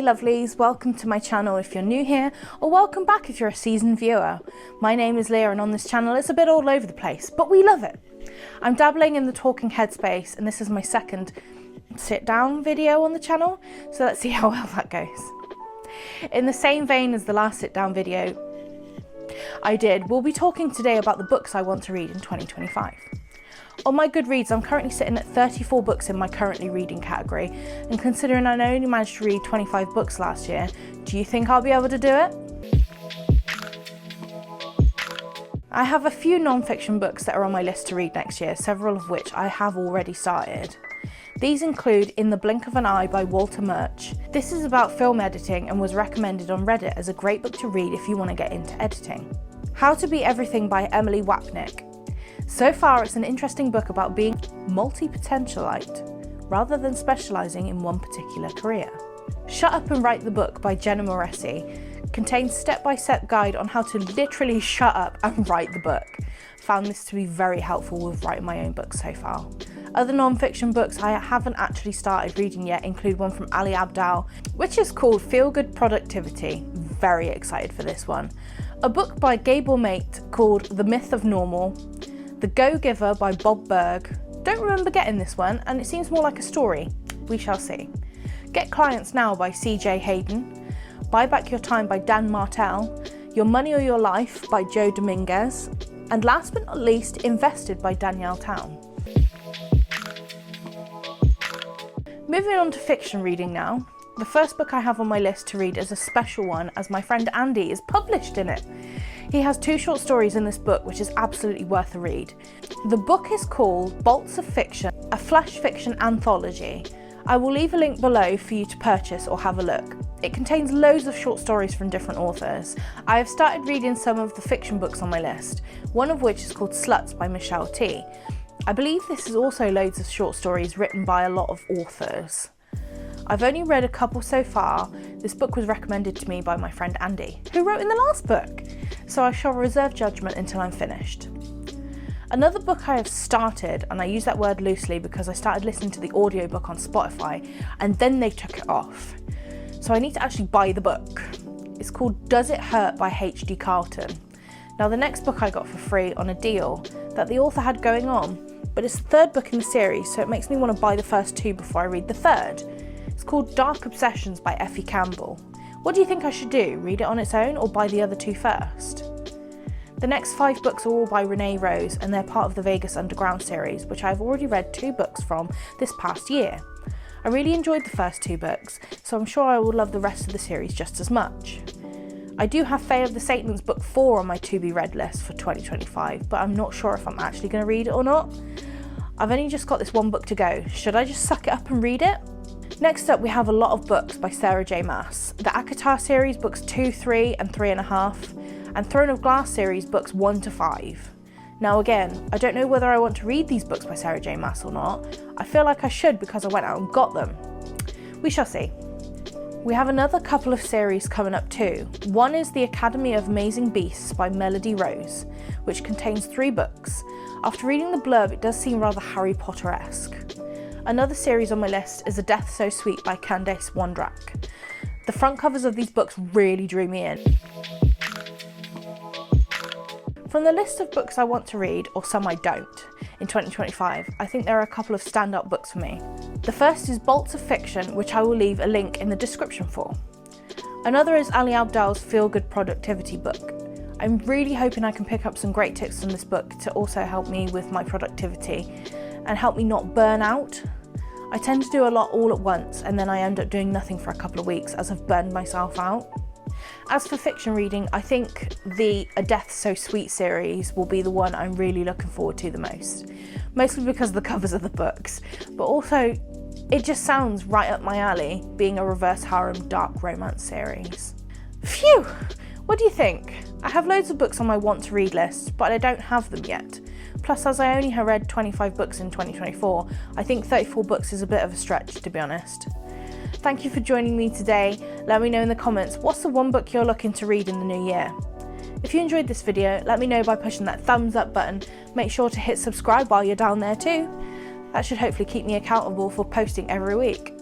lovelies, welcome to my channel if you're new here, or welcome back if you're a seasoned viewer. My name is Leah and on this channel it's a bit all over the place, but we love it. I'm dabbling in the talking head space and this is my second sit down video on the channel, so let's see how well that goes. In the same vein as the last sit down video I did, we'll be talking today about the books I want to read in 2025. On my Goodreads, I'm currently sitting at 34 books in my currently reading category, and considering I only managed to read 25 books last year, do you think I'll be able to do it? I have a few non-fiction books that are on my list to read next year, several of which I have already started. These include In the Blink of an Eye by Walter Murch. This is about film editing and was recommended on Reddit as a great book to read if you want to get into editing. How to Be Everything by Emily Wapnick. So far, it's an interesting book about being multi-potentialite rather than specialising in one particular career. Shut Up and Write the Book by Jenna Moreci contains step-by-step guide on how to literally shut up and write the book. Found this to be very helpful with writing my own books so far. Other non-fiction books I haven't actually started reading yet include one from Ali Abdaal, which is called Feel Good Productivity. Very excited for this one. A book by Gable Mate called The Myth of Normal. The Go-Giver by Bob Berg. Don't remember getting this one, and it seems more like a story. We shall see. Get Clients Now by CJ Hayden. Buy Back Your Time by Dan Martell. Your Money or Your Life by Joe Dominguez. And last but not least, Invested by Danielle Town. Moving on to fiction reading now. The first book I have on my list to read is a special one, as my friend Andy is published in it. He has 2 short stories in this book, which is absolutely worth a read. The book is called Bolts of Fiction, a flash fiction anthology. I will leave a link below for you to purchase or have a look. It contains loads of short stories from different authors. I have started reading some of the fiction books on my list, one of which is called Sluts by Michelle T. I believe this is also loads of short stories written by a lot of authors. I've only read a couple so far. This book was recommended to me by my friend Andy, who wrote in the last book, so I shall reserve judgment until I'm finished. Another book I have started, and I use that word loosely because I started listening to the audiobook on Spotify and then they took it off. So I need to actually buy the book. It's called Does It Hurt by H.D. Carlton. Now the next book I got for free on a deal that the author had going on, but it's the 3rd book in the series, so it makes me want to buy the first 2 before I read the 3rd. It's called Dark Obsessions by Effie Campbell. What do you think I should do? Read it on its own or buy the other 2 first? The next 5 books are all by Renee Rose and they're part of the Vegas Underground series, which I've already read 2 books from this past year. I really enjoyed the first 2 books, so I'm sure I will love the rest of the series just as much. I do have Faye of the Satan's book 4 on my to be read list for 2025, but I'm not sure if I'm actually going to read it or not. I've only just got this 1 book to go. Should I just suck it up and read it? Next up, we have a lot of books by Sarah J. Maas. The ACOTAR series, books 2, 3 and 3.5, and Throne of Glass series, books 1 to 5. Now again, I don't know whether I want to read these books by Sarah J. Maas or not. I feel like I should because I went out and got them. We shall see. We have another couple of series coming up too. One is The Academy of Amazing Beasts by Melody Rose, which contains 3 books. After reading the blurb, it does seem rather Harry Potter-esque. Another series on my list is A Death So Sweet by Candace Wondrak. The front covers of these books really drew me in. From the list of books I want to read, or some I don't, in 2025, I think there are a couple of stand-up books for me. The first is Bolts of Fiction, which I will leave a link in the description for. Another is Ali Abdaal's Feel Good Productivity book. I'm really hoping I can pick up some great tips from this book to also help me with my productivity and help me not burn out. I tend to do a lot all at once and then I end up doing nothing for a couple of weeks as I've burned myself out. As for fiction reading, I think the A Death So Sweet series will be the one I'm really looking forward to the most. Mostly because of the covers of the books, but also it just sounds right up my alley, being a reverse harem dark romance series. Phew! What do you think? I have loads of books on my want to read list, but I don't have them yet. Plus, as I only have read 25 books in 2024, I think 34 books is a bit of a stretch, to be honest. Thank you for joining me today. Let me know in the comments, what's the 1 book you're looking to read in the new year? If you enjoyed this video, let me know by pushing that thumbs up button. Make sure to hit subscribe while you're down there too. That should hopefully keep me accountable for posting every week.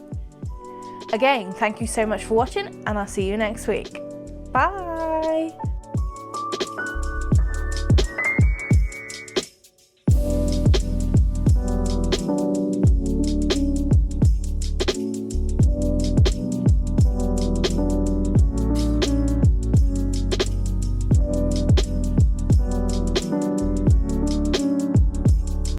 Again, thank you so much for watching, and I'll see you next week. Bye!